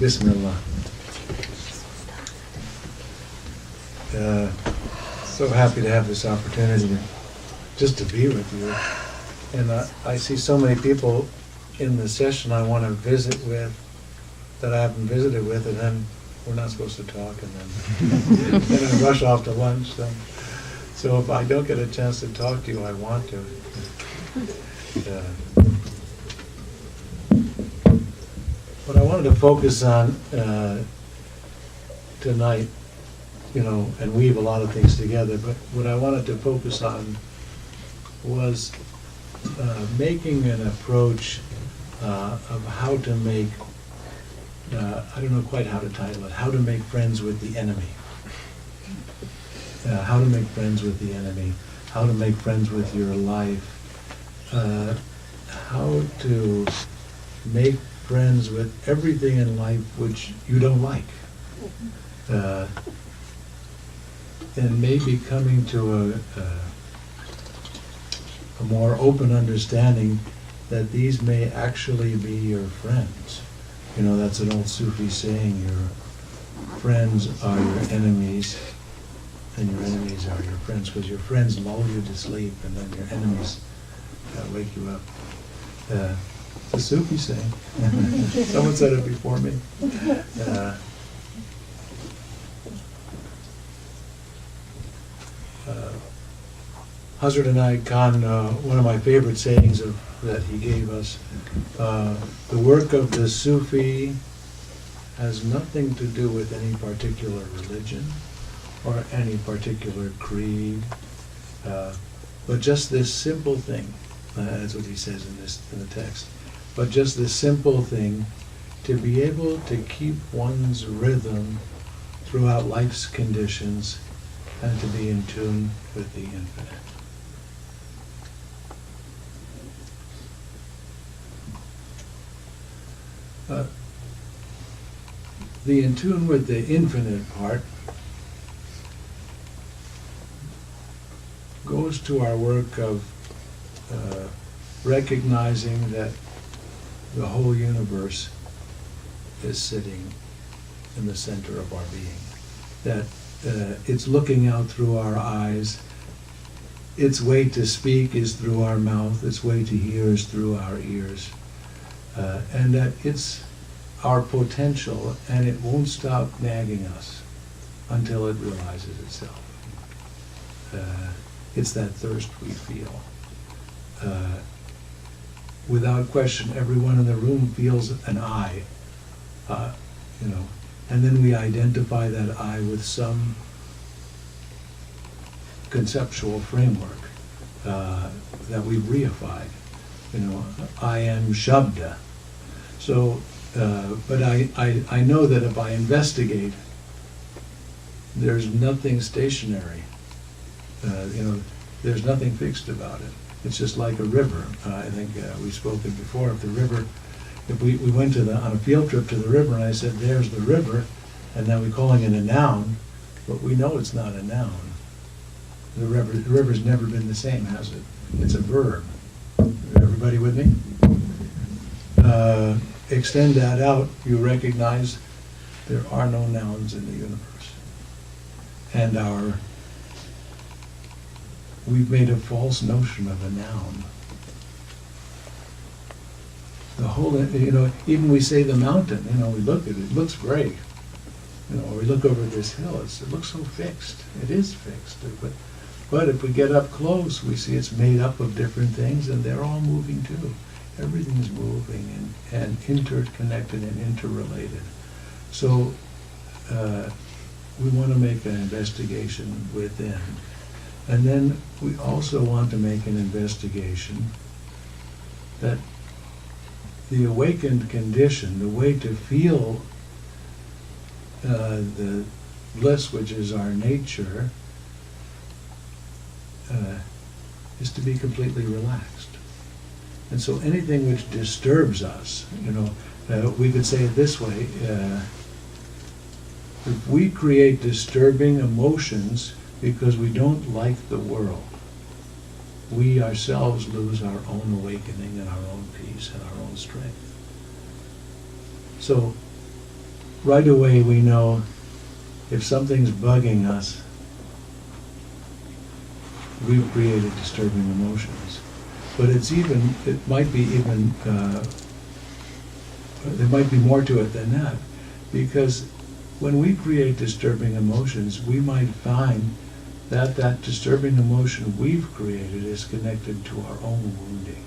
Bismillah. So happy to have this opportunity just to be with you. And I see so many people in the session I want to visit with that I haven't visited with, and then we're not supposed to talk, and then I rush off to lunch. So if I don't get a chance to talk to you, I want to. What I wanted to focus on tonight, and weave a lot of things together, but what I wanted to focus on was making an approach of how to make, I don't know quite how to title it, how to make friends with the enemy. How to make friends with the enemy, how to make friends with your life, how to make friends with everything in life which you don't like. And maybe coming to a more open understanding that these may actually be your friends. That's an old Sufi saying, your friends are your enemies, and your enemies are your friends, because your friends lull you to sleep, and then your enemies wake you up. It's a Sufi saying. Someone said it before me. Hazrat Inayat Khan, one of my favorite sayings that he gave us, the work of the Sufi has nothing to do with any particular religion or any particular creed, but just this simple thing. That's what he says in the text. But just this simple thing, to be able to keep one's rhythm throughout life's conditions and to be in tune with the infinite. The in tune with the infinite part goes to our work of recognizing that the whole universe is sitting in the center of our being, that it's looking out through our eyes, its way to speak is through our mouth, its way to hear is through our ears, and that it's our potential, and it won't stop nagging us until it realizes itself. It's that thirst we feel. Without question, everyone in the room feels an I, and then we identify that I with some conceptual framework that we've reified. I am Shabda. So, but I know that if I investigate, there's nothing stationary. There's nothing fixed about it. It's just like a river. I think we've spoken before. If we went on a field trip to the river, and I said, "There's the river," and now we're calling it a noun, but we know it's not a noun. The river's never been the same, has it? It's a verb. Everybody with me? Extend that out, you recognize there are no nouns in the universe. And we've made a false notion of a noun. The whole, even we say the mountain, we look at it, it looks great. We look over this hill, it looks so fixed. It is fixed. But if we get up close, we see it's made up of different things, and they're all moving too. Everything's moving and interconnected and interrelated. So we want to make an investigation within. And then we also want to make an investigation that the awakened condition, the way to feel the bliss which is our nature, is to be completely relaxed. And so anything which disturbs us, we could say it this way, if we create disturbing emotions because we don't like the world, we ourselves lose our own awakening and our own peace and our own strength. So right away we know if something's bugging us, we've created disturbing emotions. But it might be even, there might be more to it than that. Because when we create disturbing emotions, we might find that that disturbing emotion we've created is connected to our own wounding.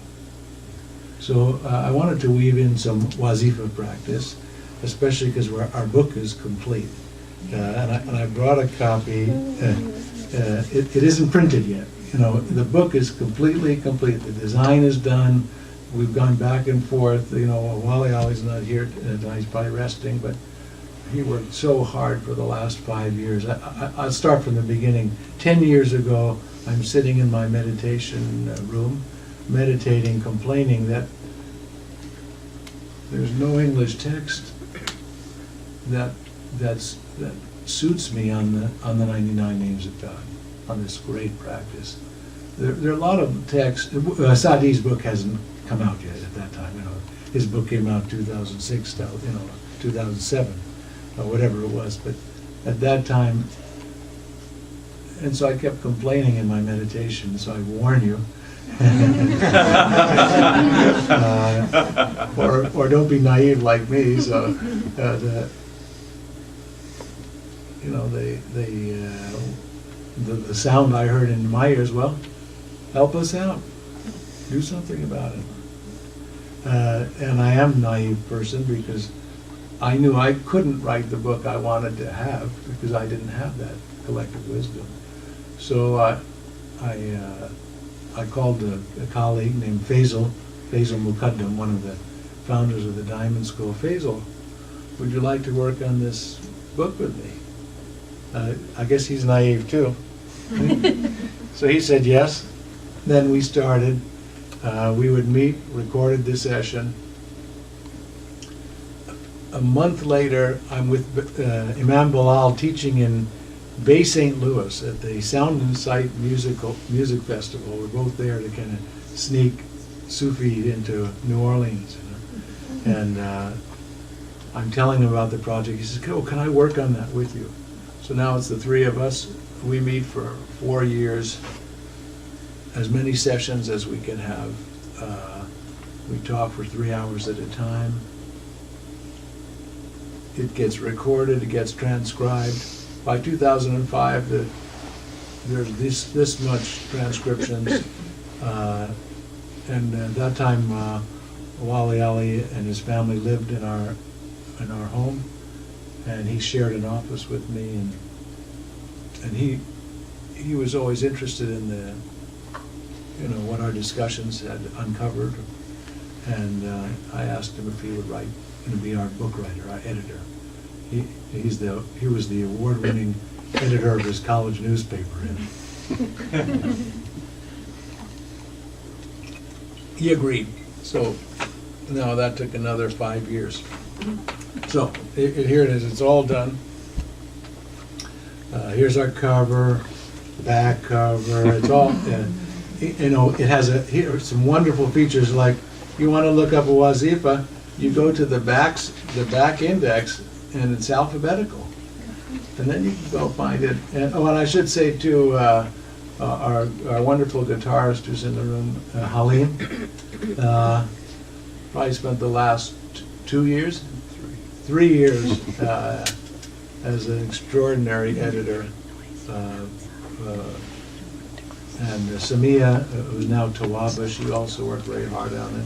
So I wanted to weave in some wazifa practice, especially because our book is complete. And I brought a copy. It isn't printed yet. The book is completely complete. The design is done. We've gone back and forth. Wally Ali's not here tonight. He's probably resting, but he worked so hard for the last 5 years. I'll start from the beginning. 10 years ago, I'm sitting in my meditation room, meditating, complaining that there's no English text that suits me on the 99 names of God, on this great practice. There are a lot of texts. Sadi's book hasn't come out yet at that time. His book came out 2006, 2007, or whatever it was. But at that time, and so I kept complaining in my meditation. So I warn you, or don't be naive like me. So the sound I heard in my ears, well, help us out, do something about it. And I am a naive person because I knew I couldn't write the book I wanted to have because I didn't have that collective wisdom. So I called a colleague named Faisal Muqaddam, one of the founders of the Diamond School. Faisal, would you like to work on this book with me? I guess he's naive too. So he said yes. Then we started. We would meet, recorded the session. A month later, I'm with Imam Bilal teaching in Bay St. Louis at the Sound and Sight music festival. We're both there to kind of sneak Sufi into New Orleans. And I'm telling him about the project. He says, "Oh, can I work on that with you?" So now it's the three of us. We meet for 4 years, as many sessions as we can have. We talk for 3 hours at a time. It gets recorded, it gets transcribed. By 2005, there's this much transcriptions. And at that time, Wali Ali and his family lived in our home, and he shared an office with me, and he was always interested in what our discussions had uncovered, and I asked him if he would be our book writer, our editor. He was the award-winning editor of his college newspaper, and he agreed. So now that took another 5 years. So here it is. It's all done. Here's our cover, back cover. It's all. It has here some wonderful features, like you want to look up a wazifa, you go to the back index, and it's alphabetical, and then you can go find it. And I should say too, our wonderful guitarist who's in the room, Halim, probably spent the last 2 years, 3 years as an extraordinary editor. And Samia, who's now Tawaba, she also worked very hard on it.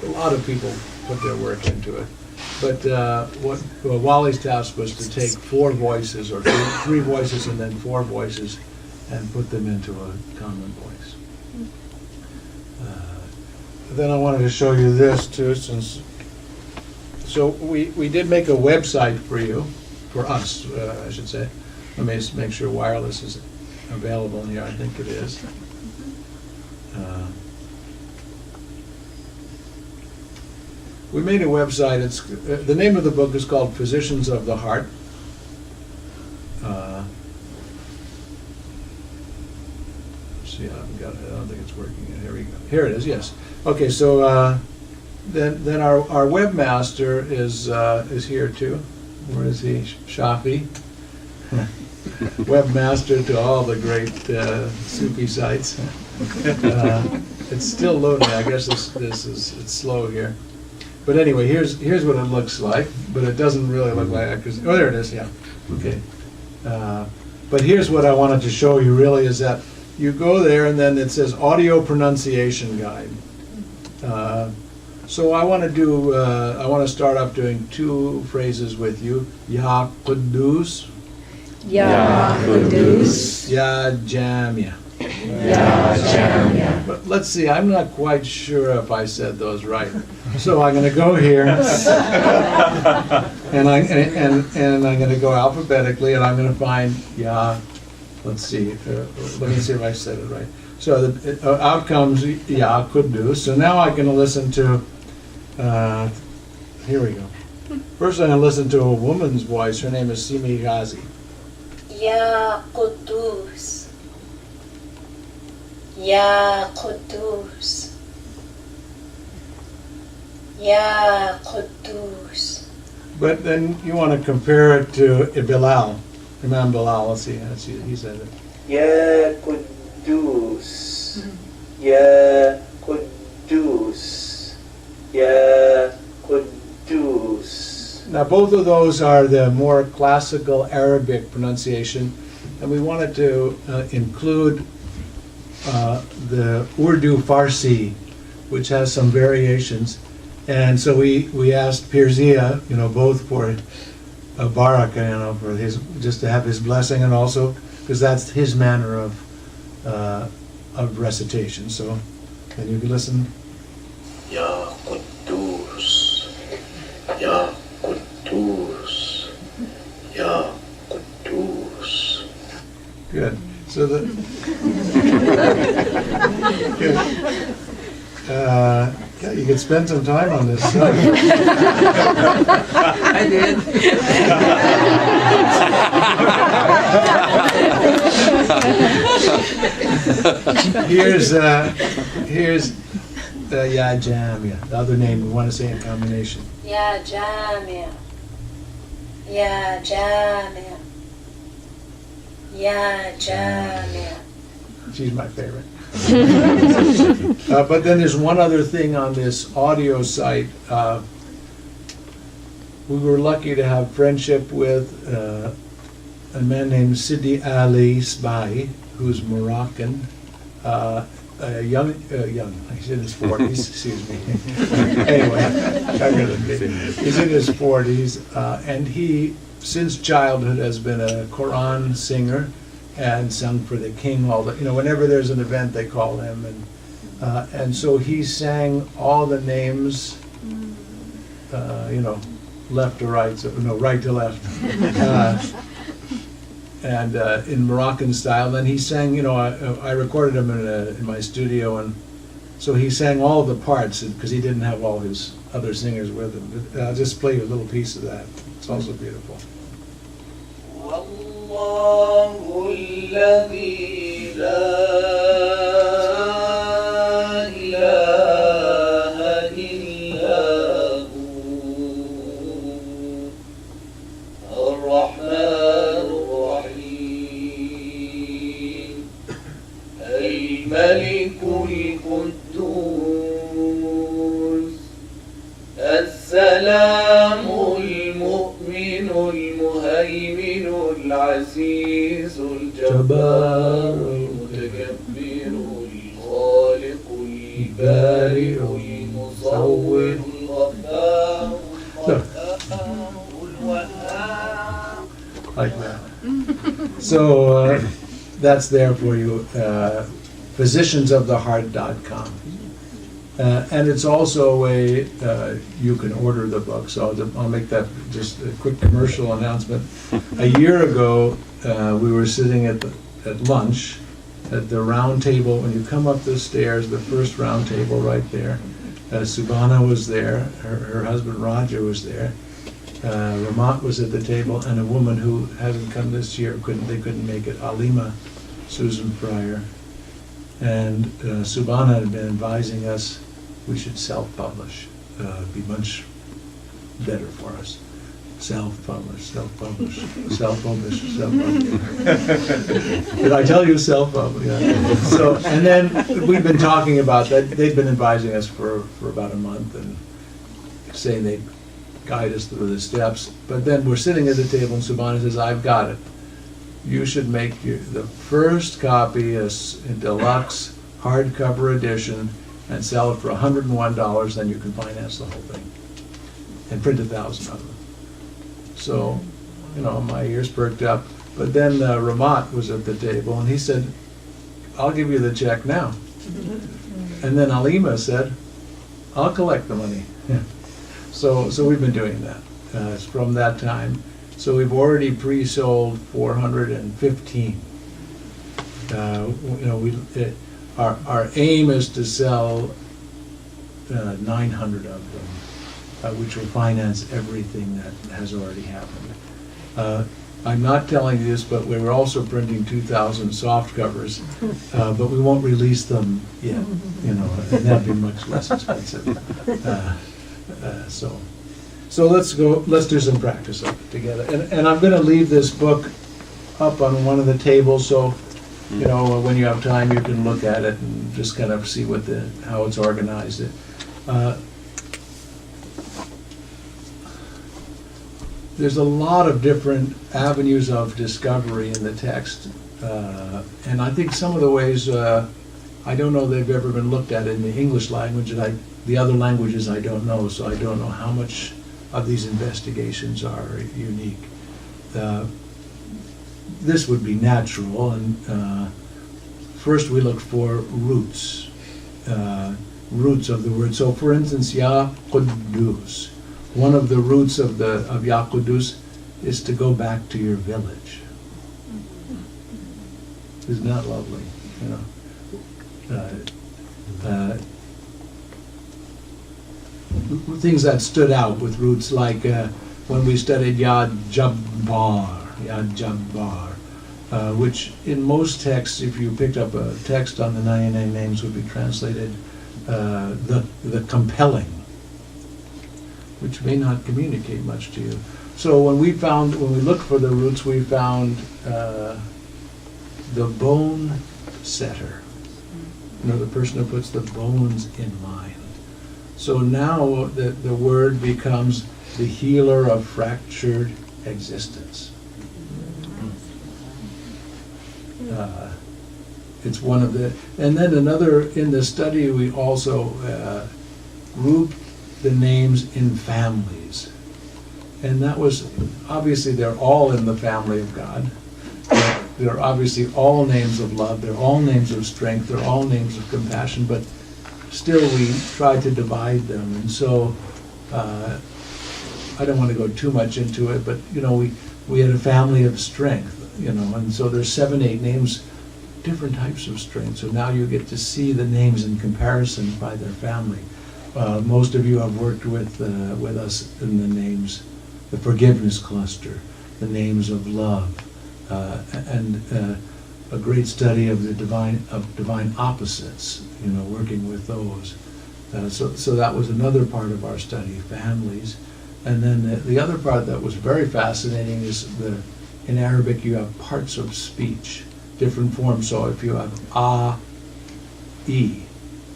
A lot of people put their work into it. But what Wali's task was to take 4 voices, or 3 voices and then 4 voices, and put them into a common voice. Then I wanted to show you this too, so we did make a website for us, I should say. Let me just make sure wireless is available here. I think it is. We made a website. It's the name of the book is called Physicians of the Heart. See, I haven't got it. I don't think it's working yet. Here we go. Here it is. Yes. Okay. So then our webmaster is here too. where is he? Shafi, webmaster to all the great Sufi sites. It's still loading. I guess it's slow here. But anyway, here's what it looks like. But it doesn't really look like that because there it is. Yeah. Okay. But here's what I wanted to show you. Really, is that you go there and then it says audio pronunciation guide. So I want to start off doing two phrases with you. Ya Quddus. Ya Quddus. Ya Jamia. Ya Jamia. But let's see, I'm not quite sure if I said those right. So I'm going to go here, and I'm going to go alphabetically, and I'm going to find Ya. Let's see. Let me see if I said it right. So out comes Ya Quddus. So now I'm going to listen to. Here we go. First, I'm going to listen to a woman's voice. Her name is Simi Ghazi. Ya Quddus. Ya Quddus. Ya Quddus. But then you want to compare it to Bilal, Imam Bilal. Let's see. He said it. Ya Quddus. Ya Quddus. Ya Quddus. Now, both of those are the more classical Arabic pronunciation, and we wanted to include the Urdu Farsi, which has some variations. And so we asked Pirzia, both for baraka, for his, just to have his blessing, and also because that's his manner of recitation. So, and you can listen. Ya Quddus. Ya Quddus. Ya Quddus. Good. So the good. Yeah, you could spend some time on this. I did. Here's Ya Jamia, the other name we want to say in combination. Ya Jamia. Ya Jamia. Ya Jamia. She's my favorite. But then there's one other thing on this audio site. We were lucky to have friendship with a man named Sidi Ali Sbai, who's Moroccan, young, he's in his 40s, excuse me. Anyway, younger than me. He's in his 40s, and he, since childhood, has been a Quran singer and sung for the king whenever there's an event they call him, and so he sang all the names, left to right, right to left, and in Moroccan style. Then he sang, I recorded him in my studio, and so he sang all the parts because he didn't have all his other singers with him. But I'll just play you a little piece of that. It's also beautiful. والله الذي لا إله إلا هو الرحمن الرحيم الملك القدوس السلام المؤمن المهيمن العزيز الجبار المتكبر الخالق البارئ المصور الغفار الوهاب. Like that. So that's there for you. Physiciansoftheheart.com. And it's also a way you can order the book. So I'll make that just a quick commercial announcement. A year ago, we were sitting at lunch at the round table. When you come up the stairs, the first round table right there. Subhana was there. Her husband Raja was there. Ramat was at the table, and a woman who hasn't come this year they couldn't make it. Alima, Susan Fryer, and Subhana had been advising us we should self-publish. Be much better for us. Self-published. Did I tell you self-published? Yeah. So, and then we've been talking about that. They've been advising us for about a month and saying they'd guide us through the steps. But then we're sitting at the table and Subhana says, I've got it. You should make the first copy a deluxe hardcover edition and sell it for $101, then you can finance the whole thing and print 1,000 of them. So, my ears perked up. But then Ramat was at the table and he said, I'll give you the check now. And then Alima said, I'll collect the money. So we've been doing that from that time. So we've already pre-sold 415. Our aim is to sell 900 of them, which will finance everything that has already happened. I'm not telling you this, but we were also printing 2,000 soft covers, but we won't release them yet, and that'd be much less expensive. So let's do some practice of it together. And I'm going to leave this book up on one of the tables, so when you have time, you can look at it and just kind of see how it's organized. There's a lot of different avenues of discovery in the text, and I think some of the ways, I don't know they've ever been looked at in the English language, and the other languages I don't know, so I don't know how much of these investigations are unique. This would be natural, and first we look for roots of the word. So for instance, Ya Quddus. One of the roots of Ya Quddus is to go back to your village. Isn't that lovely? Things that stood out with roots like when we studied Ya Jabbar, which in most texts, if you picked up a text on the 99 names, would be translated the compelling, which may not communicate much to you. So when we looked for the roots, we found the bone setter. The person who puts the bones in mind. So now the word becomes the healer of fractured existence. It's one of the, and then another, in the study we also grouped the names in families. And that was, obviously they're all in the family of God. They're obviously all names of love, they're all names of strength, they're all names of compassion, but still we try to divide them. And so, I don't want to go too much into it, but we had a family of strength, and so there's 7, 8 names, different types of strength. So now you get to see the names in comparison by their family. Most of you have worked with us in the names, the forgiveness cluster, the names of love, and a great study of the divine opposites, working with those. So that was another part of our study, families. And then the other part that was very fascinating is in Arabic you have parts of speech, different forms. So if you have E,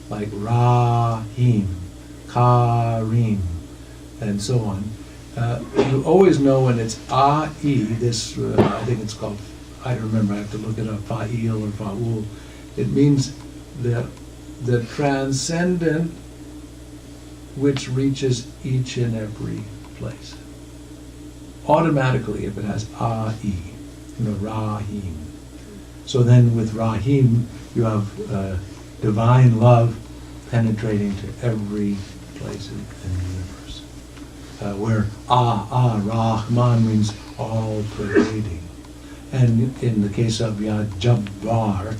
like Rahim, Karim, and so on, you always know when it's E, this, I think it's called, I don't remember, I have to look it up, Fa'il or Fa'ul. It means the transcendent which reaches each and every place. Automatically, if it has E, Rahim. So then with Rahim, you have divine love penetrating to every place in the universe. Where Rahman means all pervading. And in the case of Ya Jabbar,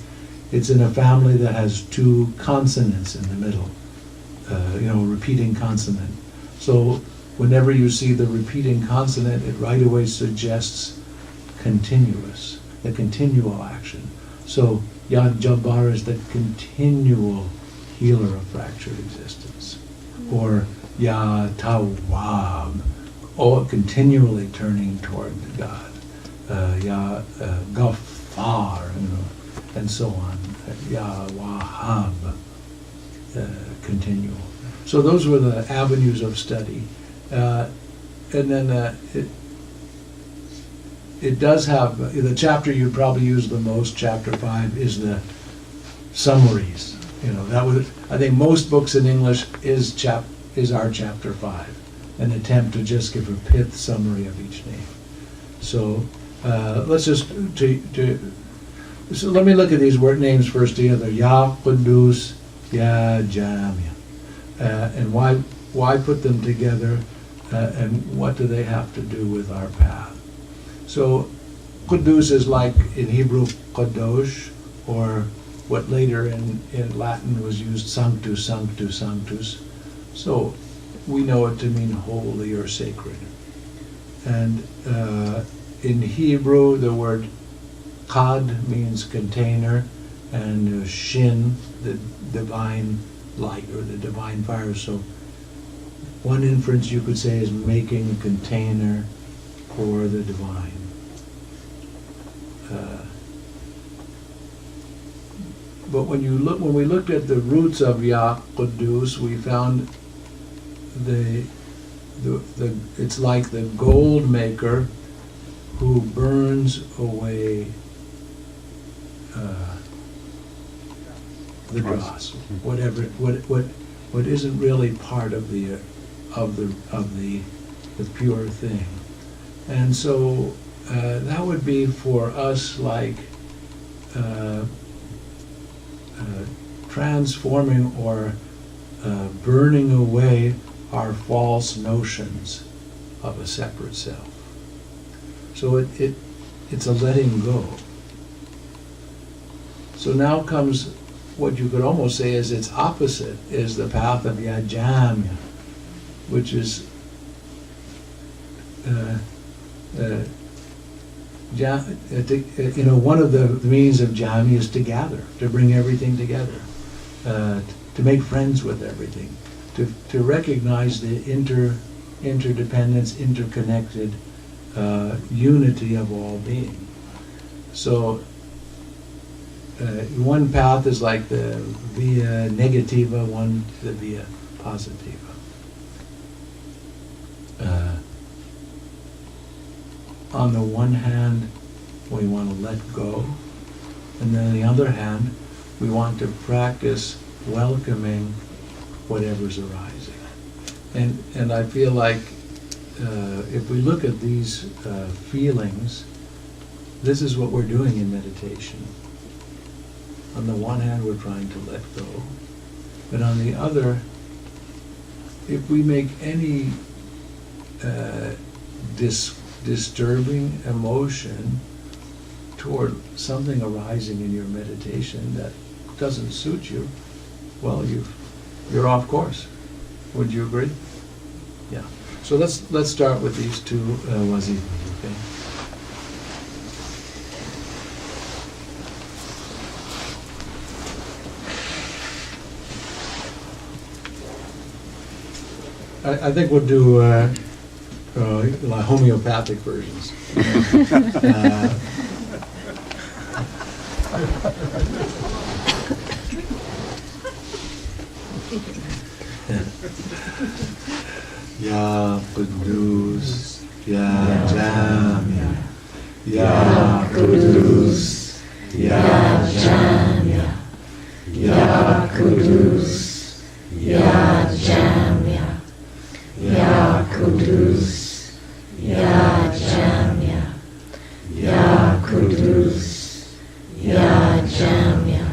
it's in a family that has 2 consonants in the middle, repeating consonant. So whenever you see the repeating consonant, it right away suggests the continual action. So Ya Jabbar is the continual healer of fractured existence. Or Ya Tawwab, continually turning toward God. Ya Ghaffar, and so on. Ya Wahhab, continual. So those were the avenues of study. And then it does have, the chapter you probably use the most, chapter 5, is the summaries. That was, I think most books in English is our chapter 5, an attempt to just give a pith summary of each name. So let's just, so let me look at these word names first together. Ya Qudus, Ya Jamia. And why put them together, and what do they have to do with our path? So Qudus is like in Hebrew Kadosh, or what later in Latin was used Sanctus, Sanctus, Sanctus. So we know it to mean holy or sacred. And in Hebrew the word Kad means container, and Shin, the divine light or the divine fire. So one inference you could say is making a container for the divine. But when we looked at the roots of Ya Qudus, we found it's like the gold maker who burns away the dross, what isn't really part of the pure thing. And so that would be for us like transforming or burning away our false notions of a separate self. So it's a letting go. So now comes what you could almost say is its opposite, is the path of Yajamya, which is one of the means of Jami is to gather, to bring everything together, to make friends with everything, to recognize the interdependence, interconnected unity of all being. So one path is like the via negativa, one the via positiva. On the one hand, we want to let go, and then on the other hand, we want to practice welcoming whatever's arising. And I feel like if we look at these feelings, this is what we're doing in meditation. On the one hand, we're trying to let go, but on the other, if we make any disturbing emotion toward something arising in your meditation that doesn't suit you, well, you're off course. Would you agree? Yeah. So let's start with these two wazifas, okay? I think we'll do like homeopathic versions. Ya Qudus, Ya Jamia, Ya Qudus, Ya Jamia, Ya Qudus, Ya Jamia, Ya Qudus, Ya Jamia, Ya Qudus, Ya Jamia,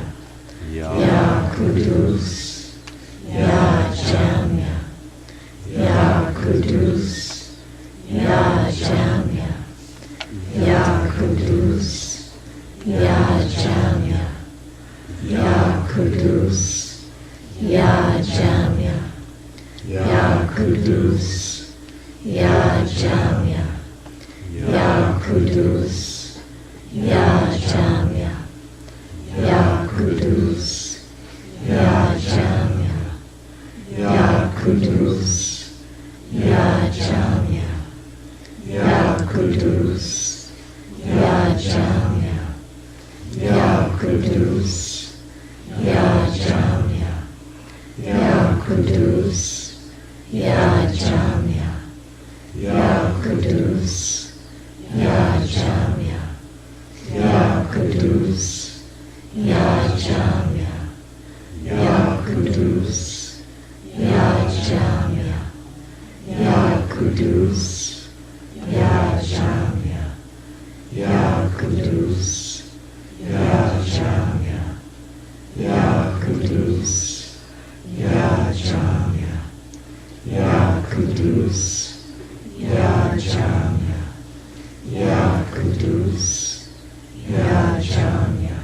Ya Qudus, Ya Jamia, Ya Qudus, Ya Jamia, Ya Qudus, Ya Jamia, Ya Qudus, Ya Jamia, Ya Qudus, Ya Jamia, Ya Qudus, Ya Jamia, Ya Qudus, Ya Jamia, Ya Qudus, Ya Jamia, Kudus, Ya Jamya, Ya Kudus, Ya Jamya, Ya Kudus, Ya Jamya, Ya Kudus, Ya Jamya, Ya Kudus, Ya Jamya, Ya Kudus, Ya Jamya, Ya Kudus, Ya Jamya, Ya Kudus, Ya Jamya, Ya Kudus, Ya Jamya, Ya Kudus, Ya Jamya,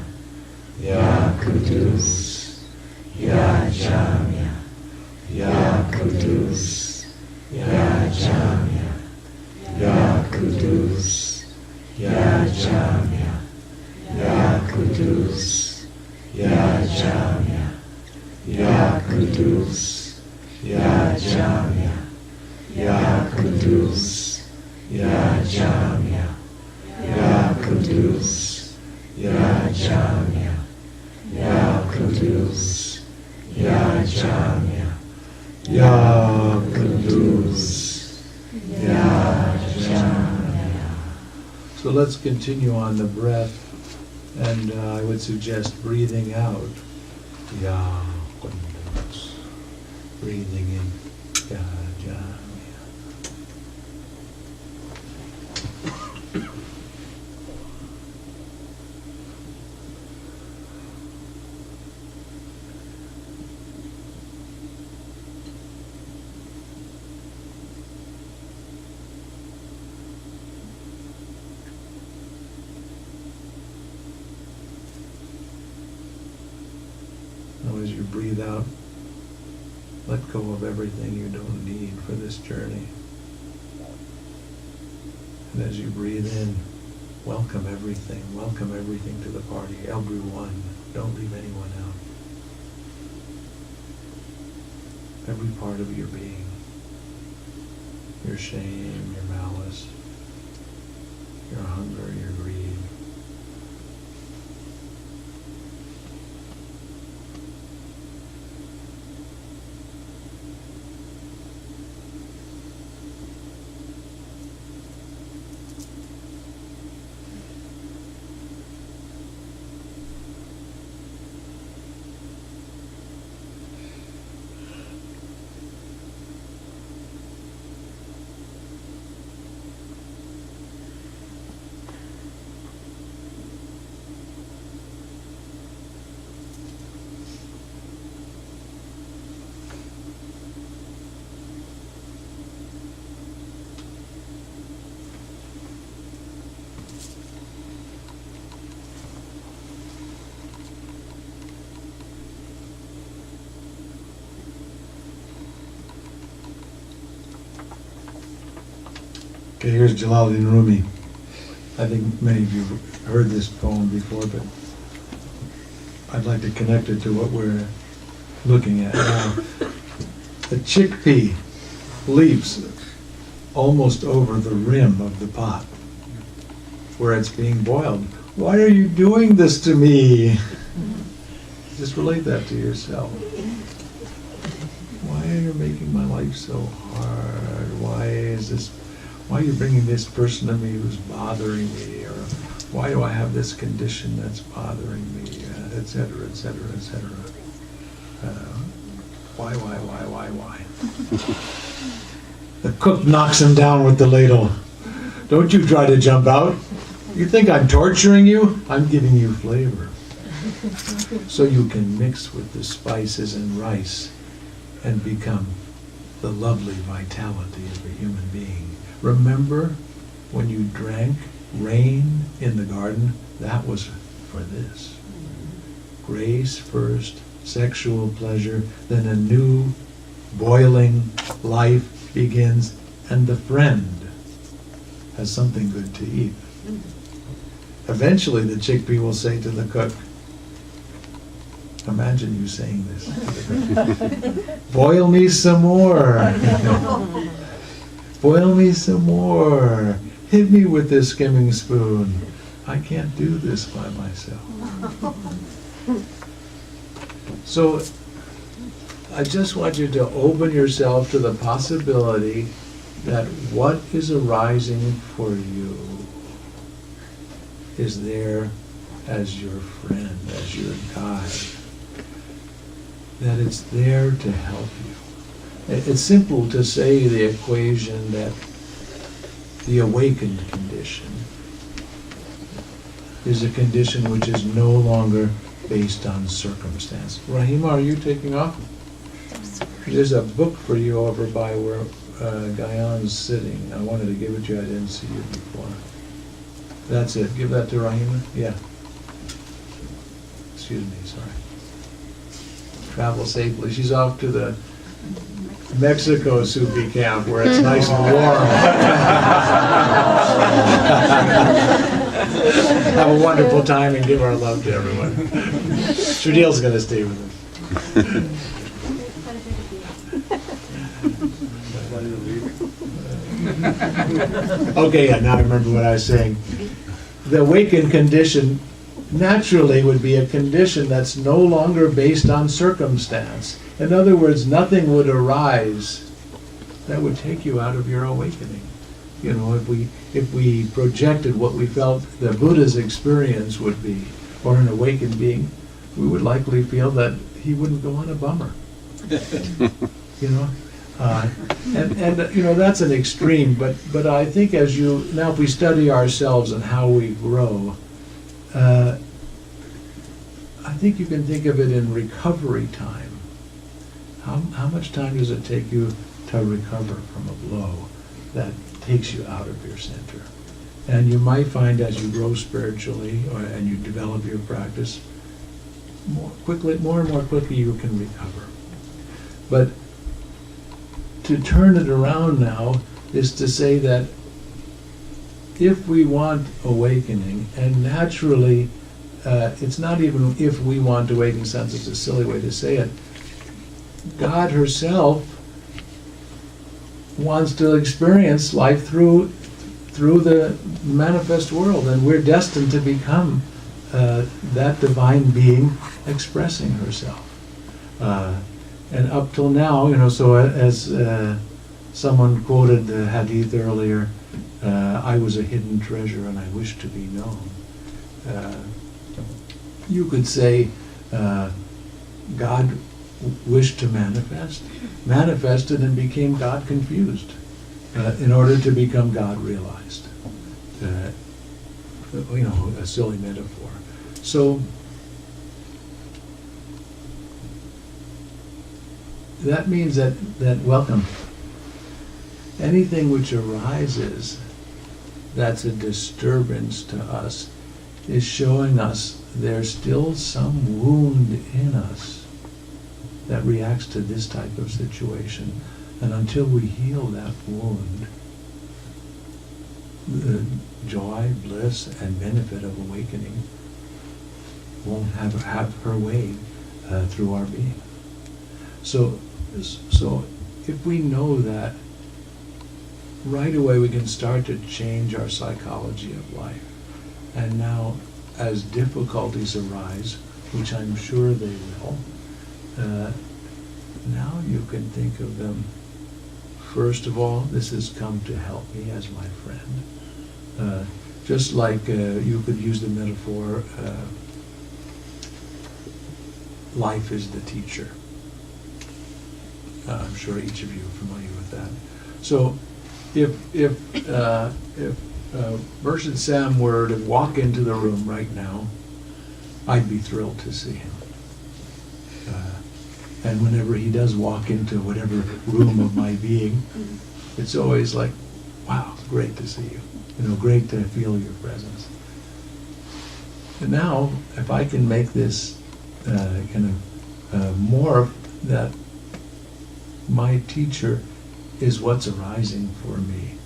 Ya Kudus, Ya Jamya, Ya Kudus, Ya Jamya, Ya Kudus, Ya Jamya, Ya Kudus, Ya Jamya, Ya Kudus, Ya Jamya, Ya Kudus, Ya Jamya, Ya Kudus, Ya Jamya, Ya Kudus, Ya Jamya, Ya Kudus, Ya Jamya. So let's continue on the breath, and I would suggest breathing out. Ya Kudus. Breathing in. Ya Jamya. Now as you breathe out, let go of everything you don't need for this journey. And as you breathe in, welcome everything to the party, everyone. Don't leave anyone out. Every part of your being, your shame, your malice, your hunger, your greed. Okay, here's Jalaluddin Rumi. I think many of you have heard this poem before, but I'd like to connect it to what we're looking at now. The chickpea leaps almost over the rim of the pot where it's being boiled. Why are you doing this to me? Just relate that to yourself. Why are you making my life so hard? Why are you bringing this person to me who's bothering me? Or why do I have this condition that's bothering me? Et cetera, et cetera, et cetera. Why? The cook knocks him down with the ladle. Don't you try to jump out. You think I'm torturing you? I'm giving you flavor. So you can mix with the spices and rice and become the lovely vitality of a human being. Remember when you drank rain in the garden? That was for this. Grace first, sexual pleasure, then a new boiling life begins, and the friend has something good to eat. Eventually the chickpea will say to the cook, imagine you saying this, boil me some more. Boil me some more. Hit me with this skimming spoon. I can't do this by myself. So I just want you to open yourself to the possibility that what is arising for you is there as your friend, as your guide. That it's there to help you. It's simple to say the equation that the awakened condition is a condition which is no longer based on circumstance. Rahima, are you taking off? There's a book for you over by where Gayan's sitting. I wanted to give it to you. I didn't see you before. That's it. Give that to Rahima. Yeah. Excuse me, sorry. Travel safely. She's off to the Mexico Sufi camp where it's nice and warm. Have a wonderful time and give our love to everyone. Shadil's going to stay with us. Okay, yeah, now I remember what I was saying. The awakened condition naturally would be a condition that's no longer based on circumstance. In other words, nothing would arise that would take you out of your awakening. You know, if we projected what we felt the Buddha's experience would be, or an awakened being, we would likely feel that he wouldn't go on a bummer. You know? And you know, that's an extreme, but I think as you, now if we study ourselves and how we grow, I think you can think of it in recovery time. How much time does it take you to recover from a blow that takes you out of your center? And you might find as you grow spiritually and you develop your practice, more and more quickly you can recover. But to turn it around now is to say that if we want awakening, and naturally, it's not even if we want to awaken, since it's a silly way to say it, God herself wants to experience life through the manifest world, and we're destined to become that divine being expressing herself. And up till now, you know, so as someone quoted the hadith earlier, I was a hidden treasure and I wish to be known. You could say God wished to manifested and became God confused in order to become God realized. You know, a silly metaphor. So that means that welcome. Anything which arises that's a disturbance to us is showing us there's still some wound in us that reacts to this type of situation. And until we heal that wound, the joy, bliss, and benefit of awakening won't have her way through our being. So if we know that, right away we can start to change our psychology of life. And now, as difficulties arise, which I'm sure they will, now you can think of them, first of all, this has come to help me as my friend. Just like you could use the metaphor, life is the teacher. I'm sure each of you are familiar with that. So if Mershid Sam were to walk into the room right now, I'd be thrilled to see him. And whenever he does walk into whatever room of my being, it's always like, wow, great to see you. You know, great to feel your presence. And now, if I can make this kind of morph that my teacher is what's arising for me,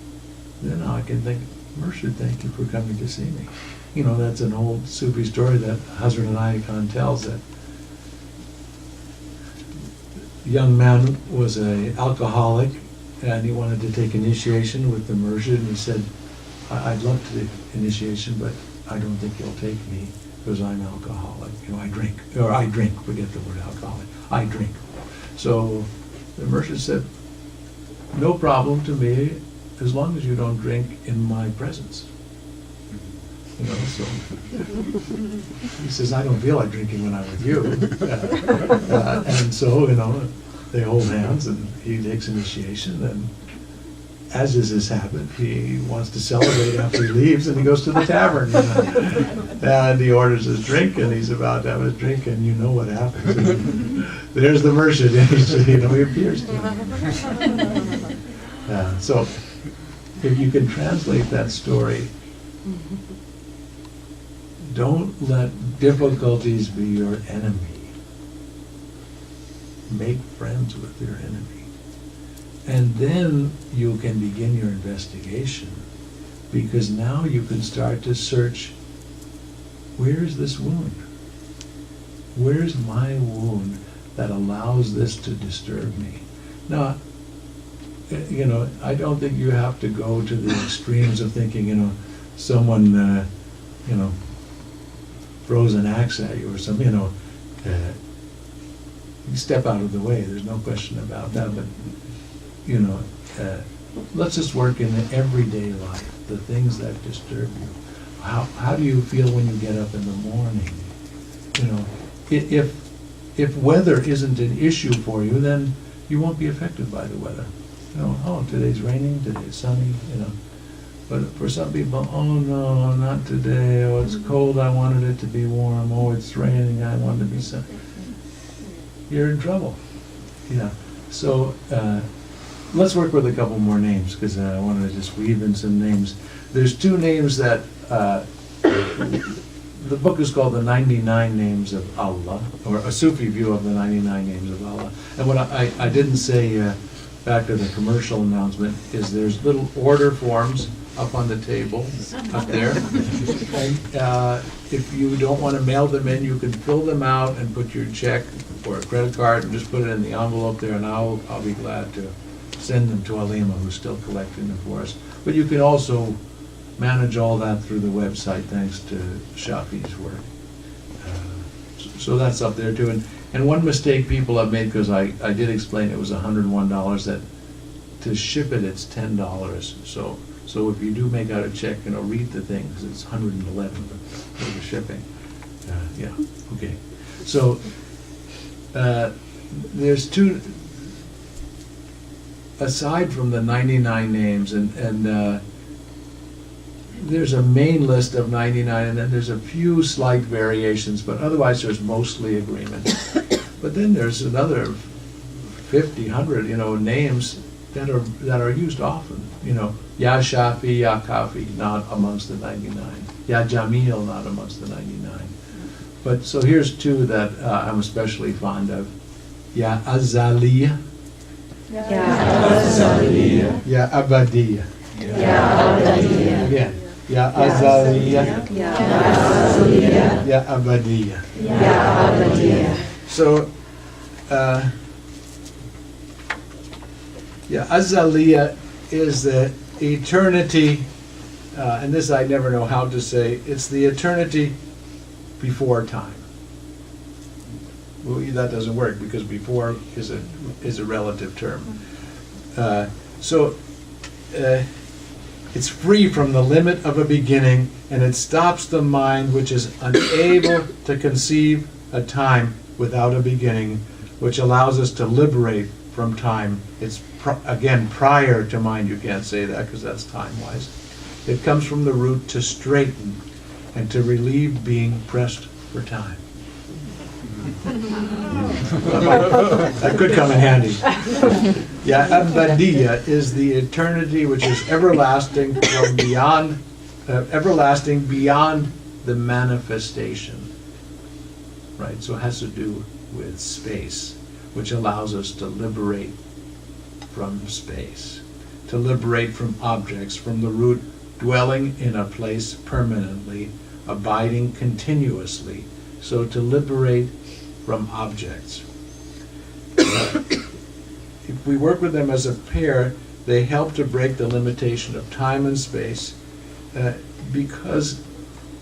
then I can think, Mershid, thank you for coming to see me. You know, that's an old Sufi story that Hazrat Inayat Khan tells, that a young man was an alcoholic and he wanted to take initiation with the Mershid, and he said, I'd love to do initiation, but I don't think he'll take me because I'm alcoholic. I drink, forget the word alcoholic, I drink. So the merchant said, no problem to me as long as you don't drink in my presence. So he says, I don't feel like drinking when I'm with you. And so, they hold hands and he takes initiation, and as is his habit, he wants to celebrate after he leaves, and he goes to the tavern. And he orders his drink, and he's about to have his drink, and you know what happens. There's the merchant, and he appears to him. So if you can translate that story, don't let difficulties be your enemy. Make friends with your enemy. And then you can begin your investigation, because now you can start to search, where's this wound? Where's my wound that allows this to disturb me? Now, I don't think you have to go to the extremes of thinking, someone, throws an axe at you or something, you step out of the way, there's no question about that, but, let's just work in the everyday life, the things that disturb you. How do you feel when you get up in the morning? If weather isn't an issue for you, then you won't be affected by the weather. Today's raining, today's sunny, But for some people, oh no, not today. Oh, it's cold, I wanted it to be warm. Oh, it's raining, I want it to be sunny. You're in trouble. So let's work with a couple more names, because I wanted to just weave in some names. There's two names that the book is called The 99 Names of Allah, or a Sufi view of the 99 Names of Allah. And what I didn't say back to the commercial announcement is there's little order forms up on the table up there. And if you don't want to mail them in, you can fill them out and put your check or a credit card and just put it in the envelope there, and I'll be glad to send them to Alima, who's still collecting them for us. But you can also manage all that through the website, thanks to Shafi's work. So that's up there too. And one mistake people have made, because I did explain it was $101, that to ship it, it's $10. So if you do make out a check, read the thing, because it's $111 for the shipping. Okay. So there's two, aside from the 99 names, and there's a main list of 99, and then there's a few slight variations, but otherwise there's mostly agreement. But then there's another 50, 100, names that are used often. Ya Shafi, Ya Kafi, not amongst the 99. Ya Jamil, not amongst the 99. But so here's two that I'm especially fond of. Ya Azaliya. Ya Azaliya. Ya Abadiya. Ya Abadiya. Again. Ya Azaliya. Ya Azaliya. Ya Abadiya. Ya Abadiya. So, Azaliya is the eternity, and this I never know how to say, it's the eternity before time. Well, that doesn't work, because before is a relative term. It's free from the limit of a beginning, and it stops the mind which is unable to conceive a time without a beginning, which allows us to liberate from time. It's again prior to mind. You can't say that because that's time-wise. It comes from the root to straighten and to relieve being pressed for time. That could come in handy. Yeah, Abadiya is the eternity which is everlasting from beyond, everlasting beyond the manifestation. Right, so it has to do with space, which allows us to liberate from space, to liberate from objects, from the root dwelling in a place permanently, abiding continuously. So to liberate from objects. If we work with them as a pair, they help to break the limitation of time and space, because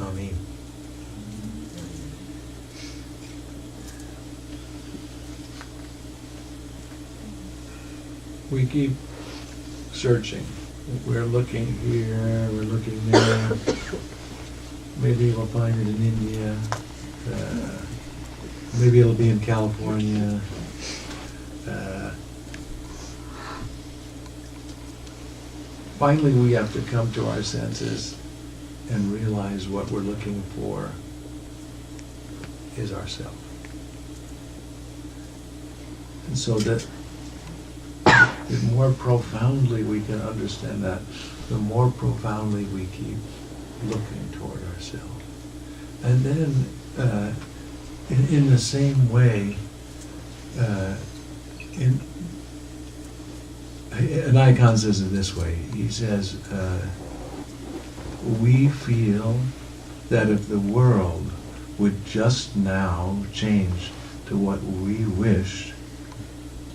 Amen. We keep searching. We're looking here, we're looking there. Maybe we'll find it in India. Maybe it'll be in California. Finally, we have to come to our senses and realize what we're looking for is ourself. And so that the more profoundly we can understand that, the more profoundly we keep looking toward ourselves. And then, in the same way, an icon says it this way. He says, we feel that if the world would just now change to what we wished,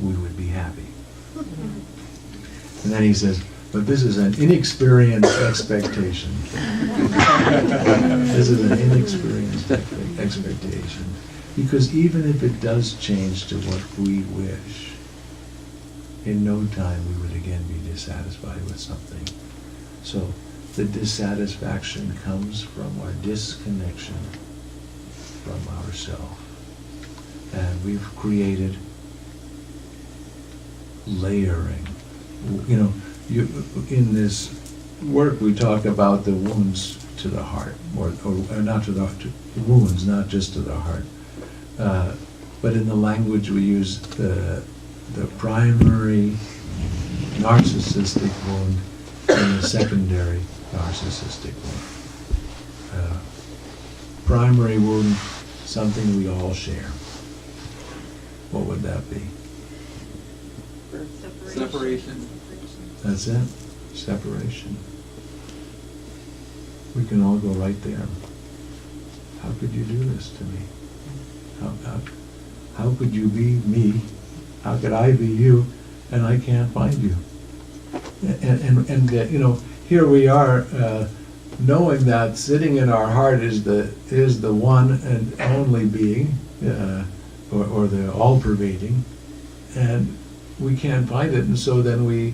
we would be happy. And then he says, but this is an inexperienced expectation. This is an inexperienced expectation. Because even if it does change to what we wish, in no time we would again be dissatisfied with something. So the dissatisfaction comes from our disconnection from ourselves. And we've created layering. In this work we talk about the wounds to the heart, or not to the wounds, not just to the heart. But in the language we use the primary narcissistic wound and the secondary narcissistic wound. Primary wound, something we all share. What would that be? Separation. That's it. Separation. We can all go right there. How could you do this to me? How could you be me? How could I be you? And I can't find you. And here we are, knowing that sitting in our heart is the one and only being, or the all-pervading, and we can't find it, and so then we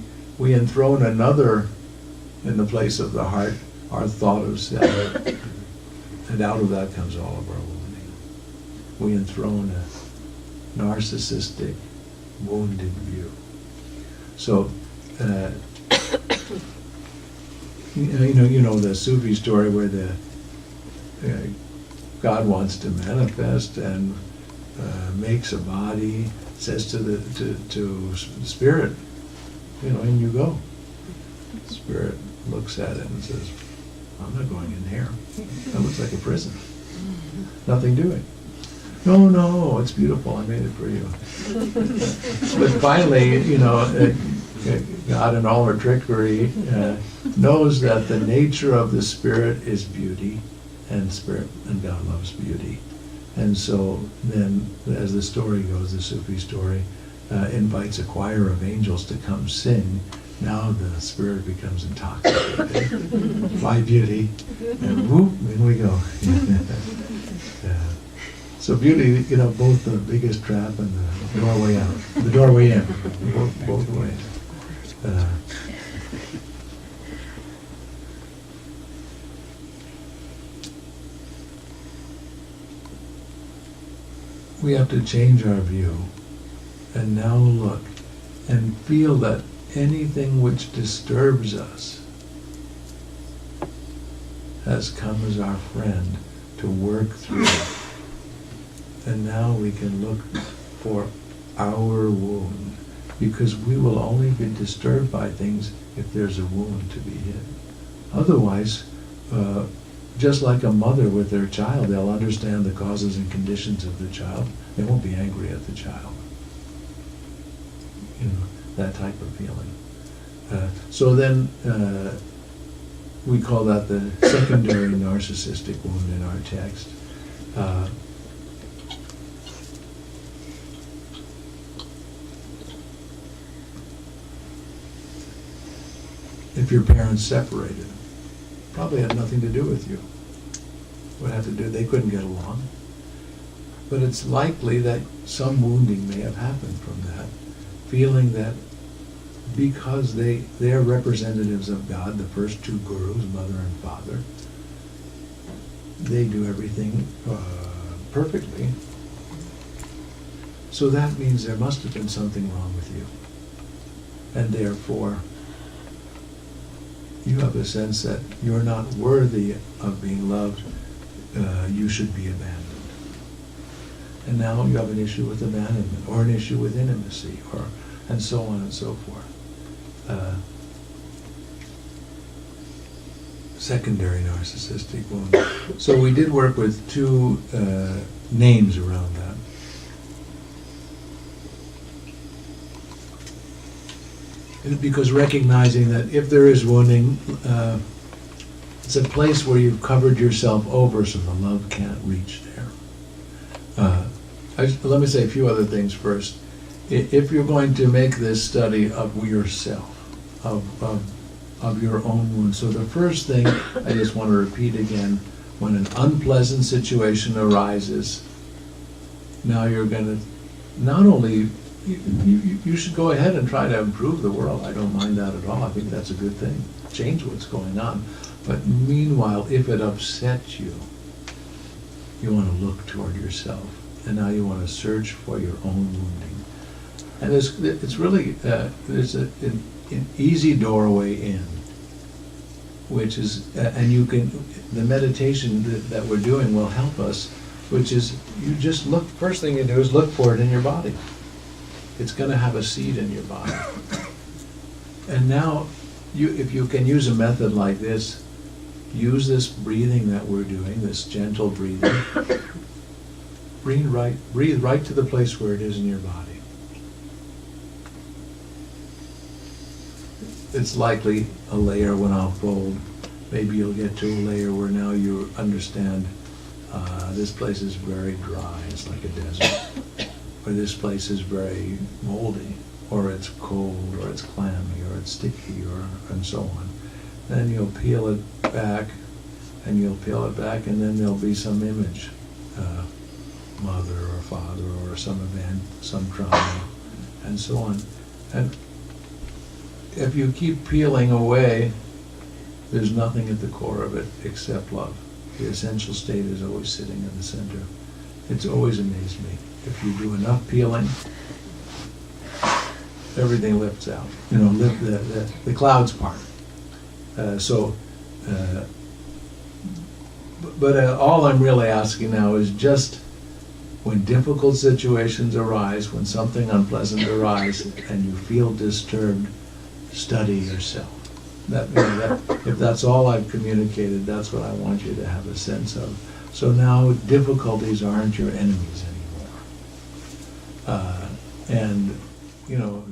enthrone another in the place of the heart, our thought of self, and out of that comes all of our wounding. We enthrone a narcissistic, wounded view. So, you know the Sufi story where the God wants to manifest and makes a body, says to the spirit, in you go. Spirit looks at it and says, I'm not going in here. That looks like a prison. Nothing doing. No, it's beautiful. I made it for you. But finally, God in all her trickery knows that the nature of the spirit is beauty, and God loves beauty. And so then, as the story goes, the Sufi story invites a choir of angels to come sing. Now the spirit becomes intoxicated by beauty, and whoop, in we go. So beauty, both the biggest trap and the doorway out, the doorway in, both ways. We have to change our view and now look and feel that anything which disturbs us has come as our friend to work through. And now we can look for our wound, because we will only be disturbed by things if there's a wound to be hid. Otherwise, just like a mother with their child, they'll understand the causes and conditions of the child. They won't be angry at the child. That type of feeling. So then we call that the secondary narcissistic wound in our text. If your parents separated, probably had nothing to do with you. would have to do, they couldn't get along. But it's likely that some wounding may have happened from that, feeling that because they're representatives of God, the first two gurus, mother and father, they do everything perfectly. So that means there must have been something wrong with you. And therefore, you have a sense that you're not worthy of being loved, you should be abandoned. And now you have an issue with abandonment, or an issue with intimacy, and so on and so forth. Secondary narcissistic wound. So we did work with two names around that. Because recognizing that if there is wounding, it's a place where you've covered yourself over so the love can't reach there. Let me say a few other things first. If you're going to make this study of yourself, of your own wound, so the first thing I just want to repeat again, when an unpleasant situation arises, now you're going to not only you should go ahead and try to improve the world. I don't mind that at all. I think that's a good thing. Change what's going on. But meanwhile, if it upsets you, you want to look toward yourself. And now you want to search for your own wounding. And it's really, there's an easy doorway in, which is, and you can, the meditation that we're doing will help us, which is you just look, first thing you do is look for it in your body. It's going to have a seed in your body. And now, if you can use a method like this, use this breathing that we're doing, this gentle breathing. Breathe right to the place where it is in your body. It's likely a layer when I'll fold. Maybe you'll get to a layer where now you understand this place is very dry, it's like a desert. Or this place is very moldy, or it's cold, or it's clammy, or it's sticky, and so on. Then you'll peel it back, and you'll peel it back, and then there'll be some image, mother or father, or some event, some trauma, and so on. And if you keep peeling away, there's nothing at the core of it except love. The essential state is always sitting in the center. It's always amazed me. If you do enough peeling, everything lifts out. You know, the clouds part. But all I'm really asking now is just when difficult situations arise, when something unpleasant arises, and you feel disturbed, study yourself. If that's all I've communicated, that's what I want you to have a sense of. So now difficulties aren't your enemies anymore. And, you know,